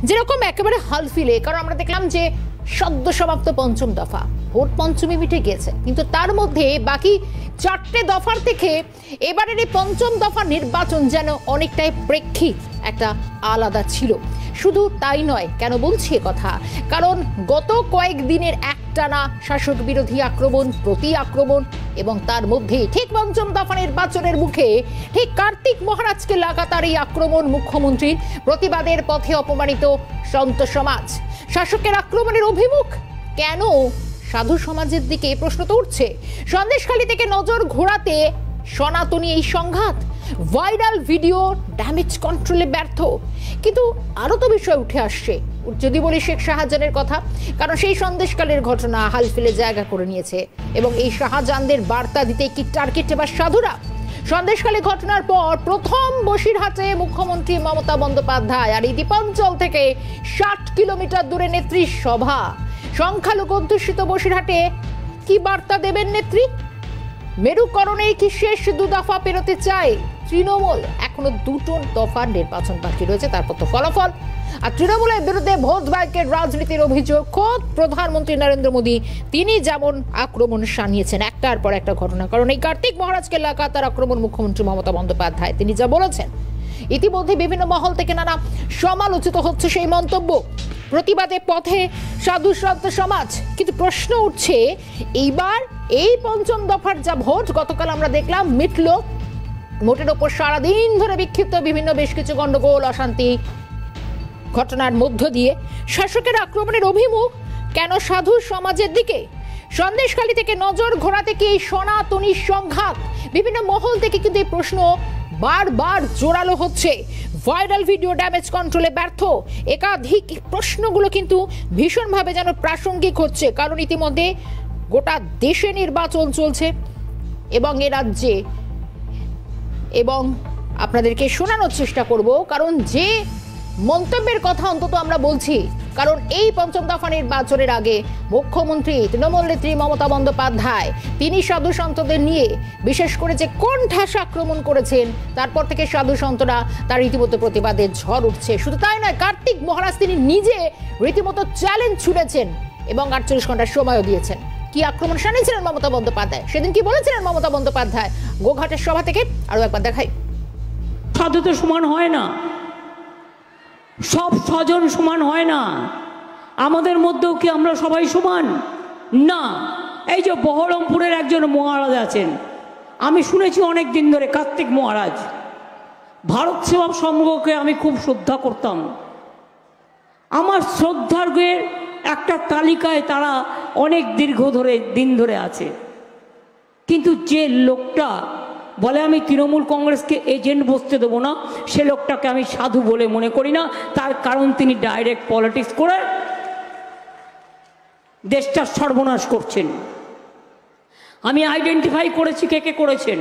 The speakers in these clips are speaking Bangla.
যেরকম একেবারে হালফিলে, কারণ আমরা দেখলাম যে সদ্য সমাপ্ত পঞ্চম দফা, ভোট পঞ্চমী মিটে গিয়েছে, কিন্তু তার মধ্যে বাকি 4টে দফার থেকে এবারের এই পঞ্চম দফা নির্বাচন যেন অনেকটাই প্রেক্ষিত একটা আলাদা ছিল। শুধু তাই নয়, কেন বলছি কথা, কারণ গত কয়েকদিনের একটানা শাসক বিরোধী আক্রমণ, প্রতি আক্রমণ, এবং তার মধ্যে ঠিক পঞ্চম দফা নির্বাচনের মুখে ঠিক কার্তিক মহারাজকে লাগাতার এই আক্রমণ মুখ্যমন্ত্রীর, প্রতিবাদের পথে অপমানিত সন্ত সমাজ, শাসকের আক্রমণের অভিমুখ কেন সাধু সমাজের দিকে প্রশ্ন তো উঠছে। সন্দেশখালী থেকে নজর ঘোরাতে সনাতনী এই সংঘাত, ভাইরাল ভিডিও ড্যামেজ কন্ট্রোলে ব্যর্থ। কিন্তু আরো তো বিষয় উঠে আসছে, যদি বলি শেখ শাহজাহানের কথা, কারণ সেই সন্দেশকালের ঘটনা হালফিলে জায়গা করে নিয়েছে এবং এই শাহজাহানদের বার্তা দিতে কি টার্গেট এবার সাধুরা। সন্দেশখালী ঘটনার পর প্রথম বসিরহাটে মুখ্যমন্ত্রী মমতা বন্দ্যোপাধ্যায়, আর এই দীপাঞ্চল থেকে 60 কিলোমিটার দূরে নেত্রীর সভা। সংখ্যালঘু অধ্যুষিত বসিরহাটে কি বার্তা দেবেন নেত্রী? মেরুকরণে কি শেষ 2 দফা পেরোতে চায় তৃণমূল? এখনো 2টো দফার নির্বাচন বাকি রয়েছে, তারপর তো ফলাফল। আর তৃণমূলের বিরুদ্ধে ভোট ব্যাংকের রাজনীতির অভিযোগ, খোদ প্রধানমন্ত্রী নরেন্দ্র মোদী তিনি যেমন আক্রমণ শানিয়েছেন একটার পর একটা ঘটনা, কারণ এই কার্তিক মহারাজকে লাগাতার আক্রমণ মুখ্যমন্ত্রী মমতা বন্দ্যোপাধ্যায় তিনি যা বলেছেন, ইতিমধ্যে বিভিন্ন মহল থেকে নানা সমালোচিত হচ্ছে সেই মন্তব্য। প্রতিবাদে পথে সাধু সন্ত সমাজ, কিন্তু প্রশ্ন উঠছে এইবার এই পঞ্চম দফার যা ভোট গতকাল আমরা দেখলাম মিটল, ভোটের ওপর সারাদিন ধরে বিক্ষিপ্ত বিভিন্ন বেশ কিছু গন্ডগোল, অশান্তি ঘটনার মধ্য দিয়ে শাসকের আক্রমণের অভিমুখ কেন সাধু সমাজের দিকে? সন্দেশখালী থেকে নজর ঘোরাতে কি এই সনাতনী সংঘাত? বিভিন্ন মহল থেকে কিন্তু এই প্রশ্ন বারবার জোরালো হচ্ছে। ভাইরাল ভিডিও ড্যামেজ কন্ট্রোলে ব্যর্থ, একাধিক প্রশ্নগুলো কিন্তু ভীষণভাবে যেন প্রাসঙ্গিক হচ্ছে, কারণ ইতিমধ্যে গোটা দেশে নির্বাচন চলছে এবং এ রাজ্যে, এবং আপনাদেরকে শোনানোর চেষ্টা করব, কারণ যে মন্তব্যের কথা অন্তত আমরা বলছি, কারণ এই পঞ্চম দফা নির্বাচনের আগে মুখ্যমন্ত্রী তৃণমূল নেত্রী মমতা বন্দ্যোপাধ্যায় তিনি সাধু সন্তদের নিয়ে বিশেষ করে যে কোণঠাসা আক্রমণ করেছেন, তারপর থেকে সাধু সন্তরা তার রীতিমতো প্রতিবাদের ঝড় উঠছে। শুধু তাই নয়, কার্তিক মহারাজ তিনি নিজে রীতিমতো চ্যালেঞ্জ ছুড়েছেন এবং 48 ঘন্টার সময়ও দিয়েছেন। কি আক্রমণ শানিয়েছিলেন মমতা বন্দ্যোপাধ্যায়, সেদিন কি বলেছিলেন মমতা বন্দ্যোপাধ্যায় গোঘাটের সভা থেকে, আরো একবার দেখাই। সাধু তো সমান হয় না, সব স্বজন সমান হয় না, আমাদের মধ্যেও কি আমরা সবাই সমান না? এই যে বহরমপুরের একজন মহারাজ আছেন, আমি শুনেছি অনেক দিন ধরে, কার্তিক মহারাজ, ভারত সেবা সংঘকে আমি খুব শ্রদ্ধা করতাম। আমার শ্রদ্ধার একটা তালিকায় তারা অনেক দিন ধরে আছে, কিন্তু যে লোকটা বলে আমি তৃণমূল কংগ্রেসকে এজেন্ট বসতে দেবো না, সে লোকটাকে আমি সাধু বলে মনে করি না। তার কারণ তিনি ডাইরেক্ট পলিটিক্স করে দেশটা সর্বনাশ করছেন। আমি আইডেন্টিফাই করেছি কে কে করেছেন।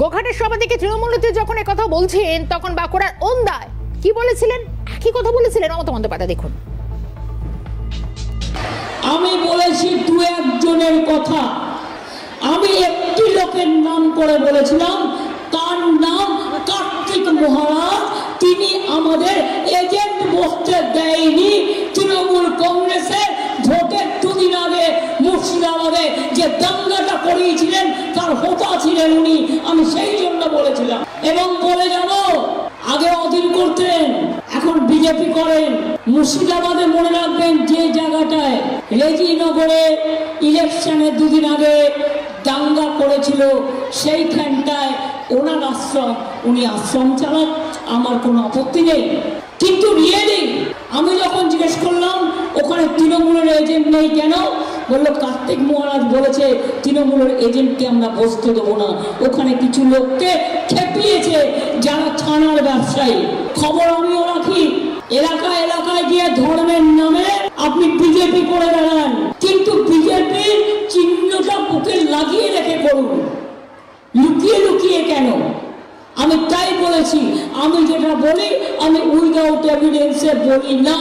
গোঘাটের সভা থেকে তৃণমূল যখন কথা বলছেন, তখন বাঁকুড়ার ওন্দায় কি বলেছিলেন, একই কথা বলেছিলেন মমতা বন্দ্যোপাধ্যায়। দেখুন, আমি বলেছি 2-1 জনের কথা, আমি একটি লোকের নাম করে বলেছিলাম, তার নাম কার্তিক মহারাজ। তিনি আমাদের এজেন্ট বসতে দেয়নি। তৃণমূল কংগ্রেসের ভোটের 2 দিন আগে মুর্শিদাবাদে যে দাঙ্গাটা করিয়েছিলেন তার হোতা ছিলেন উনি, আমি সেই জন্য বলেছিলাম। এবং বলে যাবো, আগে অধীর করতেন, এখন বিজেপি করেন। মুর্শিদাবাদে মনে রাখবেন যে জায়গাটায় রেজিনগরে ইলেকশনের 2 দিন আগে দাঙ্গা করেছিল, সেইখানটায় ওনার আশ্রম, উনি আশ্রম চালান, আমার কোনো আপত্তি নেই। কিন্তু রিয়েলি আমি যখন জিজ্ঞেস করলাম ওখানে তৃণমূলের এজেন্ট নেই কেন, বললো কার্তিক মহারাজ বলেছে তৃণমূলের এজেন্টকে আমরা বসতে দেবো না। ওখানে কিছু লোককে খেপিয়েছে যারা ছানার ব্যবসায়ী। খবর আমিও রাখি, এলাকায় গিয়ে ধর্মের নামে আপনি বিজেপি করে বেড়ান, কিন্তু বিজেপির চিহ্নটা বুকে লাগিয়ে রেখে করুন, লুকিয়ে লুকিয়ে কেন? আমি তাই বলেছি, আমি যেটা বলি আমি উইদাউট এভিডেন্সে বলি না।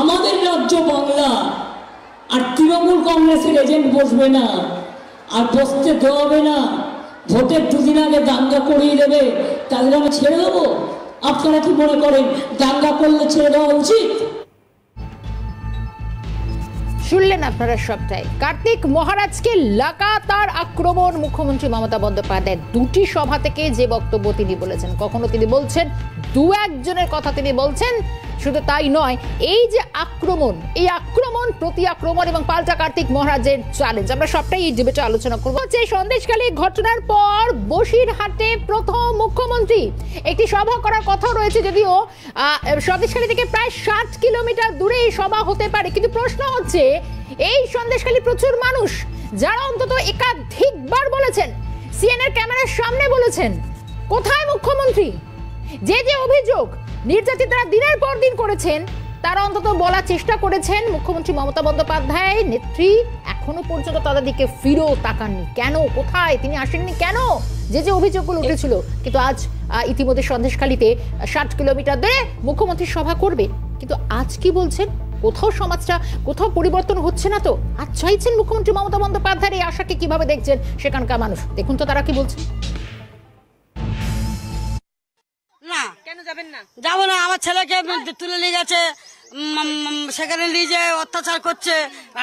আমাদের রাজ্য বাংলা, আর তৃণমূল কংগ্রেসের এজেন্ট বসবে না, আর বসতে দেওয়া হবে না। ভোটের 2 দিন আগে দাঙ্গা করিয়ে দেবে, তাহলে আমরা ছেড়ে দেবো? আপনারা কি মনে করেন দাঙ্গা করলে ছেড়ে দেওয়া উচিত? শুনলেন আপনারা সবটাই। কার্তিক মহারাজকে লাগাতার আক্রমণ মুখ্যমন্ত্রী মমতা বন্দ্যোপাধ্যায়। দুটি সভা থেকে যে বক্তব্য তিনি বলেছেন, কখনো তিনি বলছেন দু একজনের কথা তিনি বলছেন, শুধু তাই নয়, এই যে আক্রমণ, এই আক্রমণ প্রতি আক্রমণ এবং পাল্টা কার্তিক মহারাজের চ্যালেঞ্জ, আমরা সবটাই এই ডিবেটে আলোচনা করবো। যে সন্দেশখালী ঘটনার পর বসিরহাটে প্রথম মুখ্যমন্ত্রী একটি সভা করার কথা রয়েছে, যদিও সন্দেশখালী থেকে প্রায় 60 কিলোমিটার দূরে এই সভা হতে পারে, কিন্তু প্রশ্ন হচ্ছে এই সন্দেশখালী প্রচুর মানুষ যারা অন্তত একাধিকবার বলেছেন, সিএনএর ক্যামেরার সামনে বলেছেন, কোথায় মুখ্যমন্ত্রী? যে যে অভিযোগ নির্যাতিতরা দিনের পর দিন করেছেন তারা অন্তত বলার চেষ্টা করেছেন। মুখ্যমন্ত্রী মমতা বন্দ্যোপাধ্যায় নেত্রী এখনো পর্যন্ত তাদের দিকে ফিরেও তাকাননি। কেন, কোথায় তিনি আসেননি, কেন? যে যে অভিযোগগুলো উঠেছিল, কিন্তু আজ ইতিমধ্যে সন্দেশখালীতে 60 কিলোমিটার দূরে মুখ্যমন্ত্রী সভা করবে, কিন্তু আজ কি বলছেন? কোথাও সমাজটা কোথাও পরিবর্তন হচ্ছে না তো। আজ চাইছেন মুখ্যমন্ত্রী মমতা বন্দ্যোপাধ্যায়ের এই আশাকে কিভাবে দেখছেন সেখানকার মানুষ, দেখুন তো তারা কি বলছেন। যাবো না, আমার ছেলেকে তুলে নিয়ে গেছে, সেখানে নিয়ে যে অত্যাচার করছে,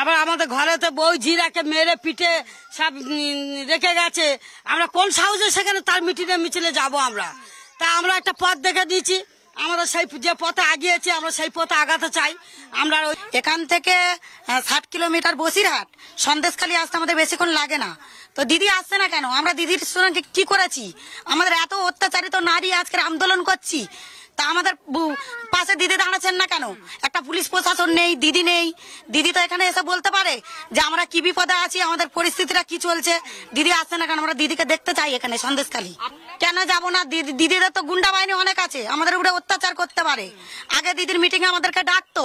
আবার আমাদের ঘরেতে বউ ঝিরাকে মেরে পিটে সব রেখে গেছে। আমরা কোন সাহসে সেখানে তার মিছিলে যাব? আমরা একটা পথ দেখে দিয়েছি, আমরা সেই যে পথে আগিয়েছি আমরা সেই পথে আগাতে চাই। আমরা এখান থেকে 60 কিলোমিটার বসিরহাট, সন্দেশখালী আসতে আমাদের বেশিক্ষণ লাগে না। তো দিদি আসছে না কেন? আমরা দিদির সঙ্গে কি করেছি? আমাদের এত অত্যাচারিত নারী আজকের আন্দোলন করছি, তা আমাদের পাশে দিদি দাঁড়াচ্ছেন না কেন? একটা পুলিশ প্রশাসন নেই, দিদি নেই। দিদি তো এখানে এসে বলতে পারে যে আমরা কি বিপদে আছি, আমাদের পরিস্থিতিটা কি চলছে। দিদি আসছে না কেন? আমরা দিদিকে দেখতে চাই এখানে সন্দেশখালী। কেন যাব না? দিদিদের তো গুন্ডা বাহিনী অনেক আছে, আমাদের উপরে অত্যাচার করতে পারে। আগে দিদির মিটিং এ আমাদেরকে ডাকতো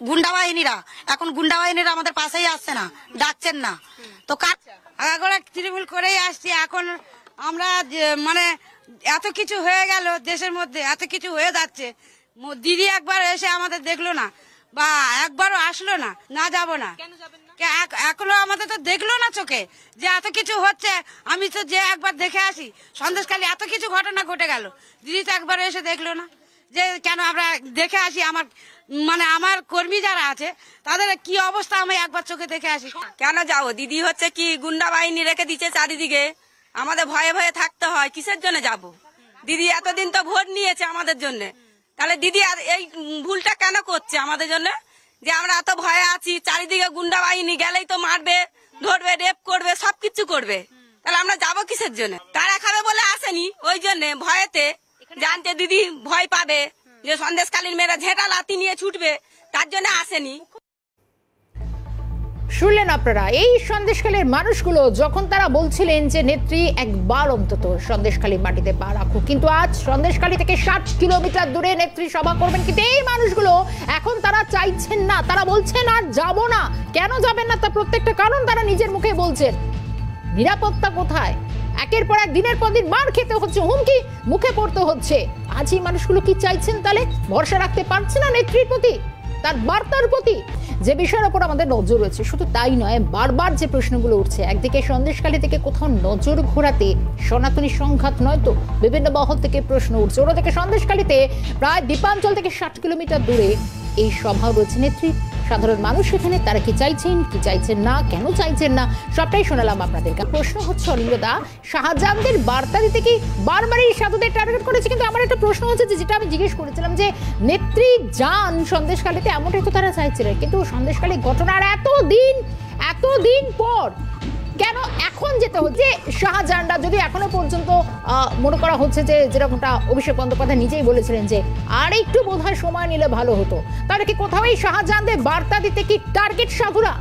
গুন্ডা বাহিনীরা, এখন গুন্ডা বাহিনীরা আমাদের পাশেই আসছে না, ডাকছেন না। তো আগাগোড়া তৃণমূল করেই আসছি। এখন আমরা মানে এত কিছু হয়ে গেল, দেশের মধ্যে এত কিছু হয়ে যাচ্ছে, দিদি একবার এসে আমাদের দেখলো না বা একবারও আসলো না। না যাব না, এখনো আমাদের তো দেখলো না চোখে যে এত কিছু হচ্ছে। আমি তো যে একবার দেখে আসি সন্দেশখালী, এত কিছু ঘটনা ঘটে গেল, দিদি তো একবার এসে দেখলো না যে কেন আমরা দেখে আসি। আমার কর্মী যারা আছে তাদের কি অবস্থা আমি একবার চোখে দেখে আসি। কেন যাবো? দিদি হচ্ছে কি গুন্ডা বাহিনী রেখে দিচ্ছে চারিদিকে, আমাদের ভয়ে ভয়ে থাকতে হয়। কিসের জন্য যাব? দিদি এতদিন তো ভোট নিয়েছে আমাদের জন্য, তাহলে দিদি এই ভুলটা কেন করছে আমাদের জন্য? যে আমরা এত ভয়ে আছি, চারিদিকে গুন্ডা বাহিনী গেলেই তো মারবে, ধরবে, রেপ করবে, সবকিছু করবে, তাহলে আমরা যাবো কিসের জন্য? তারা খাবে বলে আসেনি, ওই জন্য ভয়েতে, জানতে দিদি ভয় পাবে যে সন্দেশখালীর মেয়েরা ঝেঁটা লাথি নিয়ে ছুটবে, তার জন্য আসেনি। শুনলেন আপনারা এই সন্দেশখালীর মানুষগুলো যখন তারা বলছিলেন যে নেত্রী একবার অন্তত সন্দেশখালীর মাটিতে পা রাখুক, কিন্তু আজ সন্দেশখালী থেকে 60 কিলোমিটার দূরে নেত্রী সভা করবেন, কিন্তু এই মানুষগুলো এখন তারা চাইছেন না, তারা বলছেন আর যাব না। কেন যাবেন না? তা প্রত্যেকটা কারণ তারা নিজের মুখে বলছেন। নিরাপত্তা কোথায়? একের পর এক দিনের পর দিন মার খেতে হচ্ছে, হুমকি মুখে পড়তে হচ্ছে। আজ এই মানুষগুলো কি চাইছেন? তাহলে ভরসা রাখতে পারছে না নেত্রীর প্রতি, তার বার্তার প্রতি, যে বিষয়ের উপর আমাদের নজর রয়েছে। শুধু তাই নয়, বারবার যে প্রশ্নগুলো উঠছে, একদিকে সন্দেশখালী থেকে কোথাও নজর ঘোরাতে সনাতনী সংঘাত নয় তো, বিভিন্ন মহল থেকে প্রশ্ন উঠছে। অন্যদিকে সন্দেশখালীতে প্রায় দ্বীপাঞ্চল থেকে 60 কিলোমিটার দূরে এই সভা রয়েছে নেত্রী। সাধারণ মানুষ এখানে তারা কি চাইছেন, কি চাইছেন না, কেন চাইছেন না, সবটাই শোনালাম আপনাদেরকে। প্রশ্ন হচ্ছে অনিন্দা, শাহজাহানদের বার্তা দিতে কি বারবারই সাধুদের টার্গেট করেছে? কিন্তু আমার একটা প্রশ্ন হচ্ছে যেটা আমি জিজ্ঞেস করেছিলাম যে নেত্রী যান সন্দেশখালীতে, এমনটাই তো তারা চাইছিলেন, কিন্তু সন্দেশখালী ঘটনার এতদিন পর কেন এখন যেতে হচ্ছে? শাহজাহানরা যদি এখনো পর্যন্ত মনে করা হচ্ছে যে যেরকমটা অভিষেক বন্দ্যোপাধ্যায় নিজেই বলেছিলেন যে আর একটু বোধহয় সময় নিলে ভালো হতো, তাহলে কি কোথাও এই শাহজাহানদের বার্তা দিতে কি টার্গেট সাধুরা?